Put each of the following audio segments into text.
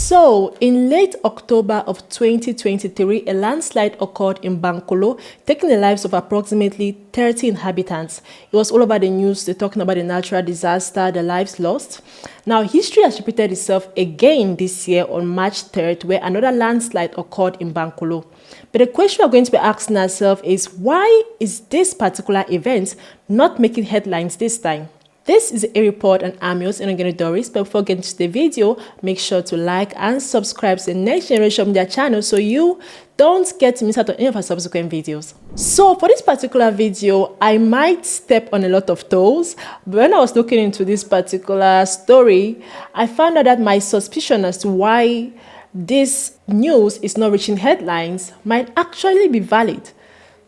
So, in late October of 2023, a landslide occurred in Bankolo, taking the lives of approximately 30 inhabitants. It was all over the news. They're talking about the natural disaster, the lives lost. Now, history has repeated itself again this year on March 3rd, where another landslide occurred in Bankolo. But the question we're going to be asking ourselves is, why is this particular event not making headlines this time? This is a report on Enongene Doris, but before getting to the video, make sure to like and subscribe to the Next Generation Media channel so you don't get to miss out on any of our subsequent videos. So for this particular video, I might step on a lot of toes, but when I was looking into this particular story, I found out that my suspicion as to why this news is not reaching headlines might actually be valid.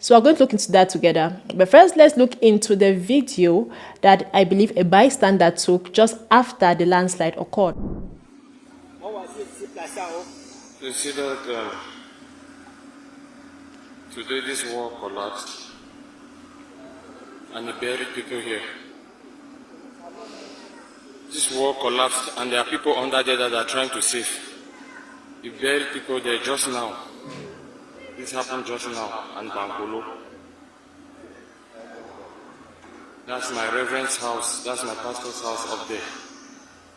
So we're going to look into that together. But first, let's look into the video that I believe a bystander took just after the landslide occurred. You see that today this wall collapsed and they buried people here. This wall collapsed and there are people under there that are trying to save. You buried people there just now. This happened just now in Bankolo. That's my reverend's house. That's my pastor's house up there.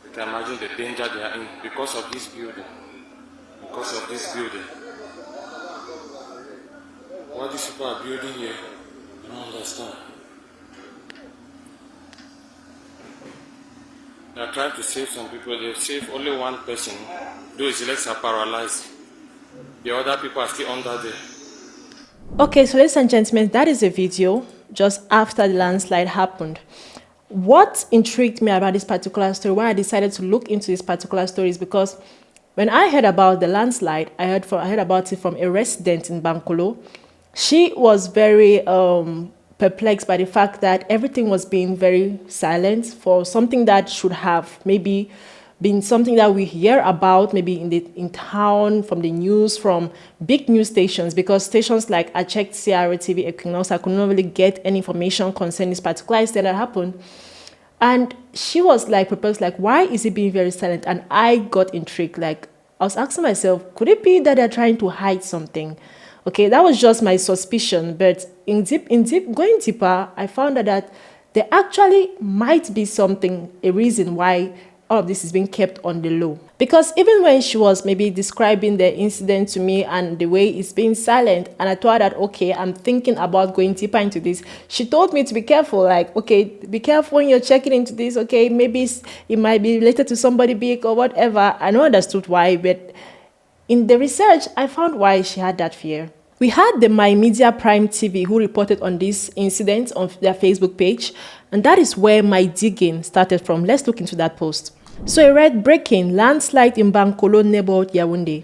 You can imagine the danger they are in because of this building. Because of this building. What these people are building here, I don't understand. They are trying to save some people. They save only one person. Though his legs are paralyzed. The other people are still under there. Okay, so ladies and gentlemen, that is a video just after the landslide happened. What intrigued me about this particular story, why I decided to look into this particular story, is because when I heard about the landslide, I heard about it from a resident in Bankolo. She was very perplexed by the fact that everything was being very silent for something that should have maybe been something that we hear about maybe in town, from the news, from big news stations, because stations like I checked CRTV, Equinox, I could not really get any information concerning this particular incident that happened. And she was like perplexed, like, why is it being very silent? And I got intrigued. Like, I was asking myself, could it be that they're trying to hide something? Okay, that was just my suspicion. But going deeper, I found out that there actually might be something, a reason why all of this is being kept on the low. Because even when she was maybe describing the incident to me and the way it's being silent, and I thought that, okay, I'm thinking about going deeper into this, she told me to be careful, like, okay, be careful when you're checking into this, okay, maybe it might be related to somebody big or whatever. I don't understood why, but in the research, I found why she had that fear. We had the MyMedia Prime TV who reported on this incident on their Facebook page, and that is where my digging started from. Let's look into that post. So I read, breaking landslide in Bankolo neighborhood Yaoundé.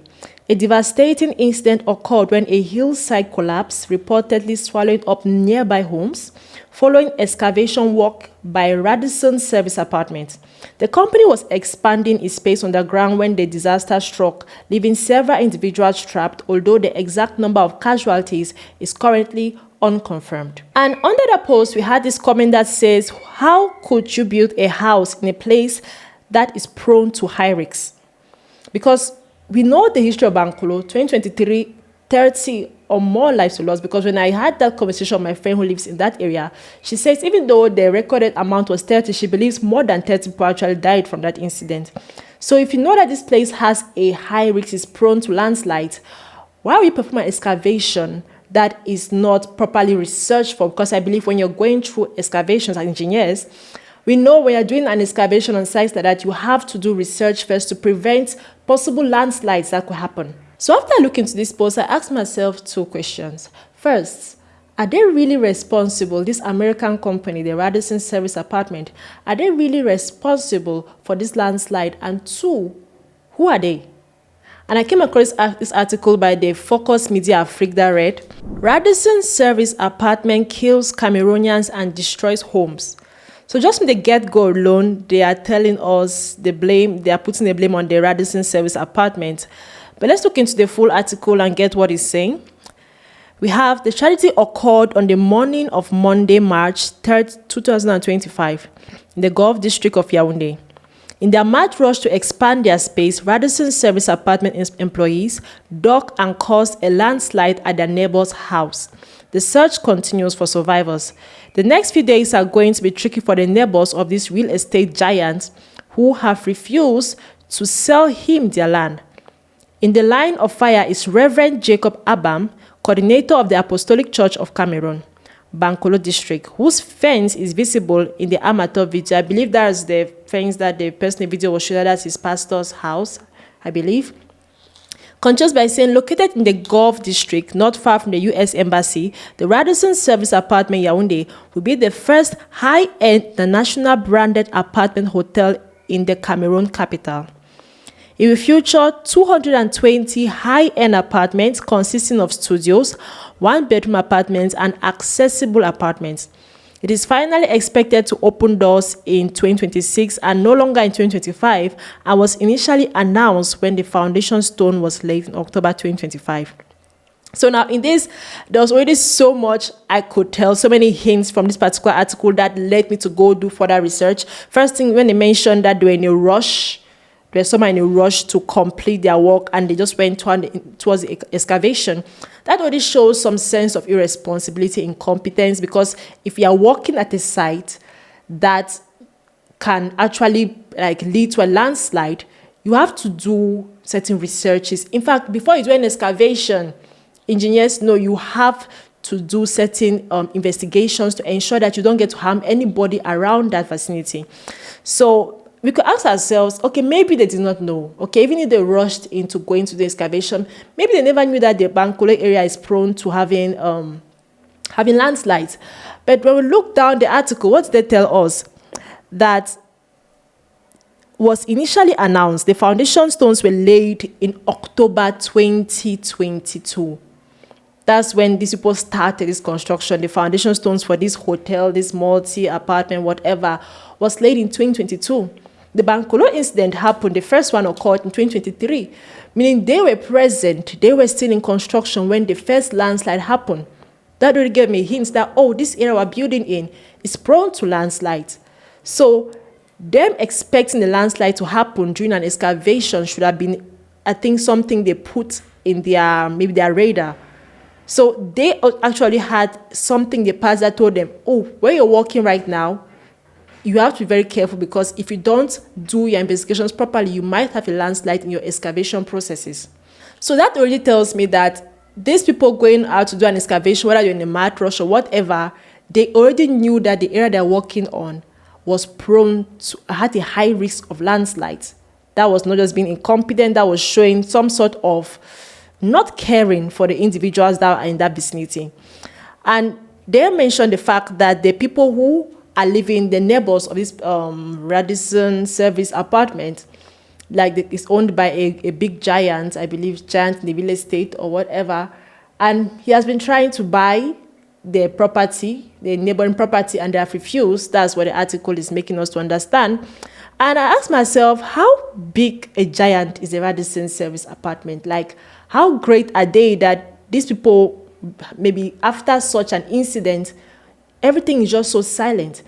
A devastating incident occurred when a hillside collapsed, reportedly swallowing up nearby homes, following excavation work by Radisson Service Apartments. The company was expanding its space underground when the disaster struck, leaving several individuals trapped, although the exact number of casualties is currently unconfirmed. And under the post, we had this comment that says, how could you build a house in a place that is prone to high risks? Because we know the history of Bankolo, 2023, 30 or more lives were lost. Because when I had that conversation with my friend who lives in that area, she says even though the recorded amount was 30, she believes more than 30 people actually died from that incident. So if you know that this place has a high risk, is prone to landslides, why are we performing an excavation that is not properly researched for? Because I believe when you're going through excavations as engineers, we know when you're doing an excavation on sites like that, you have to do research first to prevent possible landslides that could happen. So after looking into this post, I asked myself two questions. First, are they really responsible, this American company, the Radisson Service Apartment, are they really responsible for this landslide? And two, who are they? And I came across this article by the Focus Media Afrique that read, Radisson Service Apartment kills Cameroonians and destroys homes. So just from the get-go alone, they are telling us they are putting the blame on the Radisson Service Apartment. But let's look into the full article and get what it's saying. We have the tragedy occurred on the morning of Monday, March 3rd, 2025, in the Gulf District of Yaoundé. In their mad rush to expand their space, Radisson Service Apartment employees dug and caused a landslide at their neighbor's house. The search continues for survivors. The next few days are going to be tricky for the neighbors of this real estate giant who have refused to sell him their land. In the line of fire is Reverend Jacob Abam, coordinator of the Apostolic Church of Cameroon, Bankolo district, whose fence is visible in the amateur video. I believe that's the fence that the person in the video was showing. That's his pastor's house, I believe. Conscious by saying, located in the Gulf district, not far from the U.S. Embassy, the Radisson Service Apartment Yaoundé will be the first high-end international branded apartment hotel in the Cameroon capital. It will feature 220 high-end apartments consisting of studios, one-bedroom apartments, and accessible apartments. It is finally expected to open doors in 2026 and no longer in 2025, and was initially announced when the foundation stone was laid in October 2025. So now in this, there was already so much I could tell, so many hints from this particular article that led me to go do further research. First thing, when they mentioned that they were in a rush, they were somehow in a rush to complete their work and they just went towards the excavation, that already shows some sense of irresponsibility, incompetence, because if you are working at a site that can actually lead to a landslide, you have to do certain researches. In fact, before you do an excavation, engineers know you have to do certain investigations to ensure that you don't get to harm anybody around that vicinity. So we could ask ourselves, okay, maybe they did not know. Okay, even if they rushed into going to the excavation, maybe they never knew that the Bankolo area is prone to having landslides. But when we look down the article, what did they tell us? That was initially announced, the foundation stones were laid in October 2022. That's when these people started this construction. The foundation stones for this hotel, this multi-apartment, whatever, was laid in 2022. The Bankolo incident happened, the first one occurred in 2023, meaning they were present, they were still in construction when the first landslide happened. That already gave me hints that, oh, this area we're building in is prone to landslides. So them expecting the landslide to happen during an excavation should have been, I think, something they put in maybe their radar. So they actually had something they passed that told them, oh, where you're working right now, you have to be very careful, because if you don't do your investigations properly, you might have a landslide in your excavation processes. So that already tells me that these people going out to do an excavation, whether you're in a mad rush or whatever, they already knew that the area they're working on was had a high risk of landslides. That was not just being incompetent, that was showing some sort of not caring for the individuals that are in that vicinity. And they mentioned the fact that the people who are living, the neighbors of this Radisson Service Apartment, it's owned by a big giant, I believe, giant in the real estate or whatever, and he has been trying to buy the property, the neighboring property, and they have refused. That's what the article is making us to understand. And I asked myself, how big a giant is the Radisson Service Apartment? How great are they that these people, maybe after such an incident, everything is just so silent?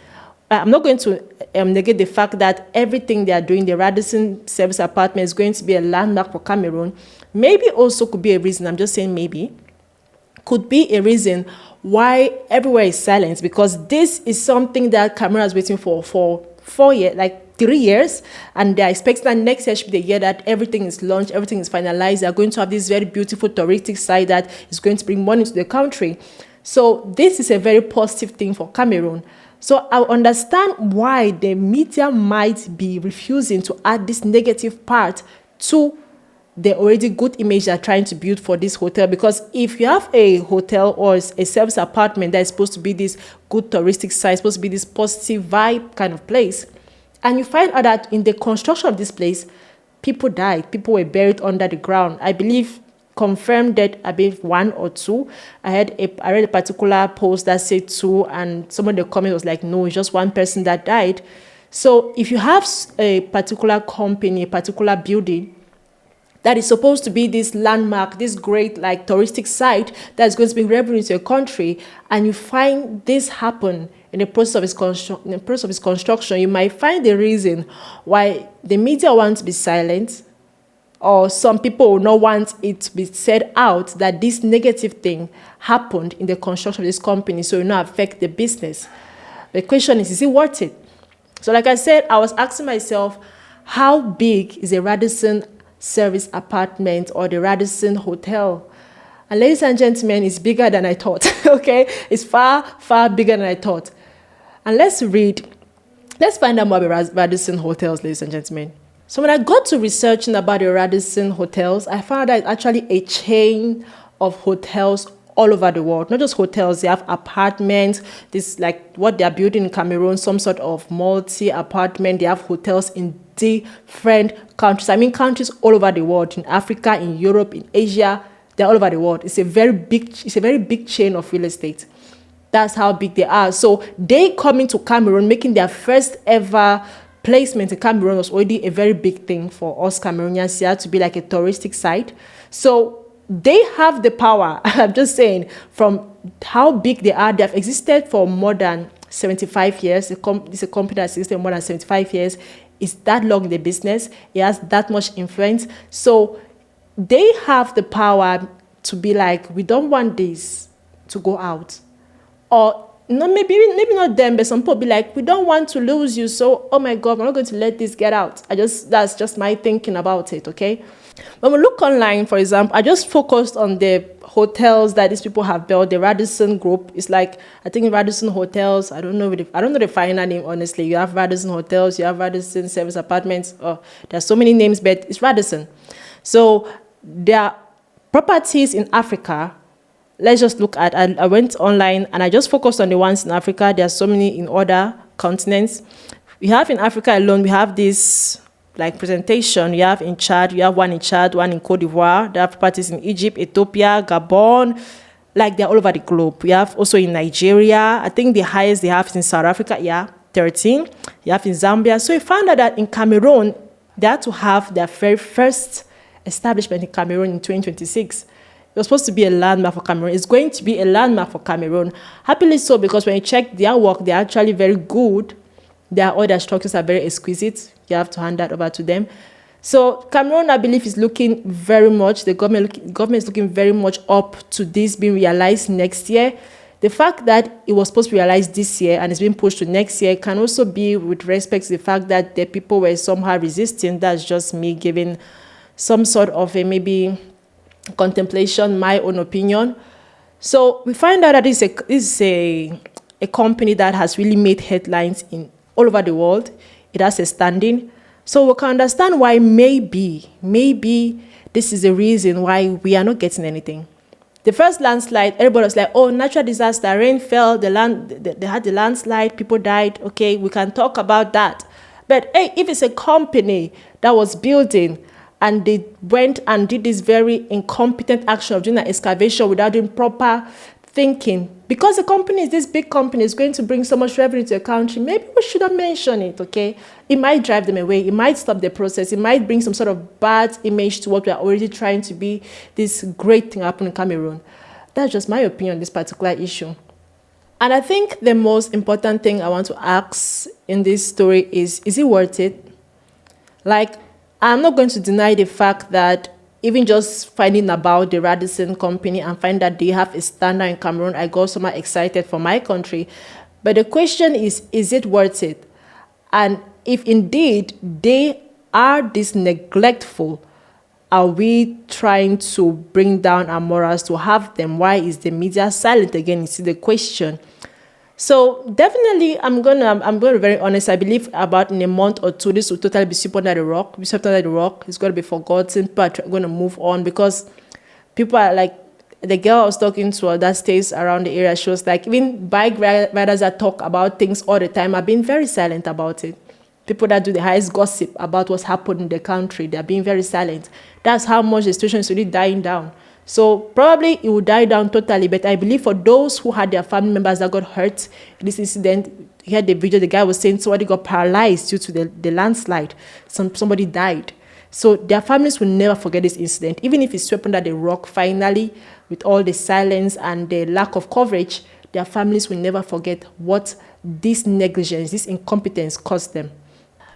I'm not going to negate the fact that everything they are doing, the Radisson Service Apartment, is going to be a landmark for Cameroon. Maybe also could be a reason, I'm just saying maybe, could be a reason why everywhere is silent, because this is something that Cameroon is waiting for 4 years, 3 years, and they're expecting that next year should be the year that everything is launched, everything is finalized. They're going to have this very beautiful touristic site that is going to bring money to the country. So this is a very positive thing for Cameroon. So I understand why the media might be refusing to add this negative part to the already good image they're trying to build for this hotel. Because if you have a hotel or a service apartment that is supposed to be this good touristic site, supposed to be this positive vibe kind of place, and you find out that in the construction of this place, people died, people were buried under the ground. I believe confirmed that, I believe 1 or 2. I read a particular post that said 2, and some of the comment was like, no, it's just one person that died. So if you have a particular company, a particular building that is supposed to be this landmark, this great touristic site that's going to bring revenue to your country, and you find this happen in the process of its construction, you might find the reason why the media wants to be silent, or some people will not want it to be said out that this negative thing happened in the construction of this company, so it will not affect the business. The question is it worth it? So like I said, I was asking myself, how big is a Radisson Service Apartment or the Radisson Hotel? And ladies and gentlemen, it's bigger than I thought, okay? It's far, far bigger than I thought. And let's find out more about Radisson Hotels, ladies and gentlemen. So when I got to researching about the Radisson Hotels, I found that it's actually a chain of hotels all over the world. Not just hotels, they have apartments. This like what they are building in Cameroon, some sort of multi-apartment. They have hotels in different countries. I mean countries all over the world, in Africa, in Europe, in Asia. They're all over the world. It's a very big chain of real estate. That's how big they are. So they coming to Cameroon, making their first ever placement in Cameroon was already a very big thing for us Cameroonians here, to be like a touristic site. So they have the power. I'm just saying, from how big they are, they have existed for more than 75 years. It's a company that's existed more than 75 years. It's that long in the business. It has that much influence. So they have the power to be like, we don't want this to go out. Or no, maybe not them, but some people be like, we don't want to lose you, so oh my God, we're not going to let this get out. That's just my thinking about it, okay? When we look online, for example, I just focused on the hotels that these people have built. The Radisson Group is like, I think Radisson Hotels. I don't know the final name, honestly. You have Radisson Hotels, you have Radisson Service Apartments. Oh, there's so many names, but it's Radisson. So there are properties in Africa. Let's just look at, I went online and I just focused on the ones in Africa. There are so many in other continents. We have in Africa alone, we have this like presentation. You have in Chad, you have one in Chad, one in Cote d'Ivoire. There are properties in Egypt, Ethiopia, Gabon, like they're all over the globe. We have also in Nigeria. I think the highest they have is in South Africa, 13. You have in Zambia. So we found out that in Cameroon, they had to have their very first establishment in Cameroon in 2026. It was supposed to be a landmark for Cameroon. It's going to be a landmark for Cameroon. Happily so, because when you check their work, they're actually very good. Their other structures are very exquisite. You have to hand that over to them. So Cameroon, I believe, is looking very much, the government is looking very much up to this being realized next year. The fact that it was supposed to be realized this year and it's been pushed to next year can also be with respect to the fact that the people were somehow resisting. That's just me giving some sort of a maybe contemplation, my own opinion. So we find out that this is a company that has really made headlines in all over the world. It has a standing. So we can understand why maybe this is the reason why we are not getting anything. The first landslide, everybody was like, oh, natural disaster, rain fell, they had the landslide, people died. Okay, we can talk about that. But hey, if it's a company that was building and they went and did this very incompetent action of doing an excavation without doing proper thinking, because the company is this big company, is going to bring so much revenue to the country, maybe we shouldn't mention it, okay? It might drive them away. It might stop the process. It might bring some sort of bad image to what we are already trying to be this great thing happening in Cameroon. That's just my opinion on this particular issue. And I think the most important thing I want to ask in this story is it worth it? Like, I'm not going to deny the fact that even just finding about the Radisson company and find that they have a standard in Cameroon, I got so much excited for my country. But the question is it worth it? And if indeed they are this neglectful, are we trying to bring down our morals to have them? Why is the media silent again? Is the question. So definitely, I'm gonna be very honest. I believe about in a month or two, this will totally be swept under the rock. It's gonna be forgotten. People are going to move on because people are like, the girl I was talking to that stays around the area. She was like, even bike riders that talk about things all the time are being very silent about it. People that do the highest gossip about what's happened in the country, they're being very silent. That's how much the situation is really dying down. So probably it will die down totally, but I believe for those who had their family members that got hurt in this incident, you had the video, the guy was saying somebody got paralyzed due to the landslide. Somebody died. So their families will never forget this incident. Even if it's swept under the rock finally, with all the silence and the lack of coverage, their families will never forget what this negligence, this incompetence cost them.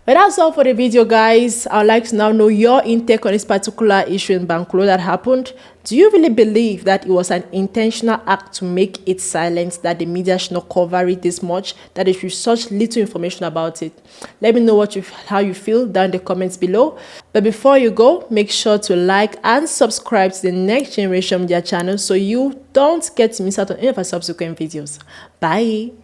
But that's all for the video, guys. I'd like to now know your intake on this particular issue in Bankolo that happened. Do you really believe that it was an intentional act to make it silent, that the media should not cover it this much, that there should be such little information about it? Let me know how you feel down in the comments below. But before you go, make sure to like and subscribe to the Next Generation Media channel so you don't get to miss out on any of our subsequent videos. Bye.